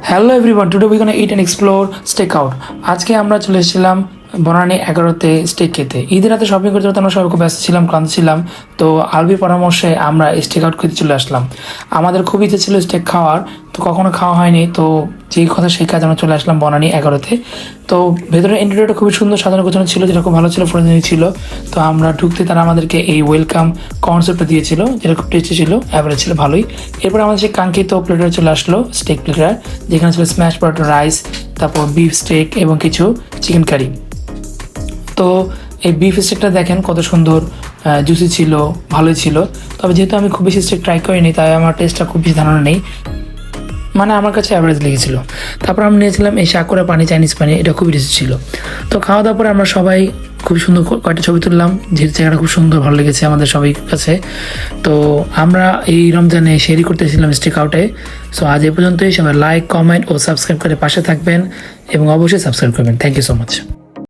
Hello everyone, today we gonna eat and explore steak out. আজকে আমরা চলে এসেছিলাম বনানী 11-তে স্টেক খেতে। ঈদের রাতে শপিং করতে করতে আমরা সবাই খুব ব্যস্ত ছিলাম, ক্লান্ত ছিলাম। তো আলবির পরামর্শে আমরা স্টেক আউট খেতে চলে আসলাম। আমাদের খুব ইচ্ছে ছিল স্টেক খাওয়ার, তো কখনো খাওয়া হয়নি। তো যেই কথা সেই কাজ আমরা চলে আসলাম বনানী 11-তে। তো ভেতরের ইন্টেরিয়রটা খুবই সুন্দর সাজানো গোছানো ছিল, যেটা খুব ভালো ছিল, ফ্রেন্ডলি ছিল। তো আমরা ঢুকতে তারা আমাদেরকে এই ওয়েলকাম কনসেপ্টটা দিয়েছিল, যেটা খুব টেস্টি ছিল, অ্যাভারেজ ছিল, ভালোই। এরপর আমাদের সেই কাঙ্ক্ষিত প্লেটার চলে আসলো, স্টেক প্লেটার, যেখানে ছিল স্ম্যাশ পটেটো, রাইস, তারপর বিফ স্টেক এবং কিছু চিকেন কারি। তো এই বিফ স্টেকটা দেখেন কত সুন্দর, জুসি ছিল, ভালোই ছিল। তবে যেহেতু আমি খুব বেশি স্টেক ট্রাই করিনি, তাই আমার টেস্টটা খুব বেশি ধারণা নেই, মানে আমার কাছে অ্যাভারেজ লেগেছিলো। তারপর আমরা নিয়েছিলাম এই সাকুরা পানি, চাইনিজ পানি, এটা খুবই টেস্টি ছিল। তো খাওয়া দাওয়ার পরে আমরা সবাই খুব সুন্দর কয়েকটা ছবি তুললাম, যেহেতু জায়গাটা খুব সুন্দর, ভালো লেগেছে আমাদের সবাই কাছে। তো আমরা এই রমজানে শেয়ারই করতেছিলাম স্টেক আউটে। সো আজ এই পর্যন্তই। সবাই লাইক, কমেন্ট ও সাবস্ক্রাইব করে পাশে থাকবেন এবং অবশ্যই সাবস্ক্রাইব করবেন। Thank you so much.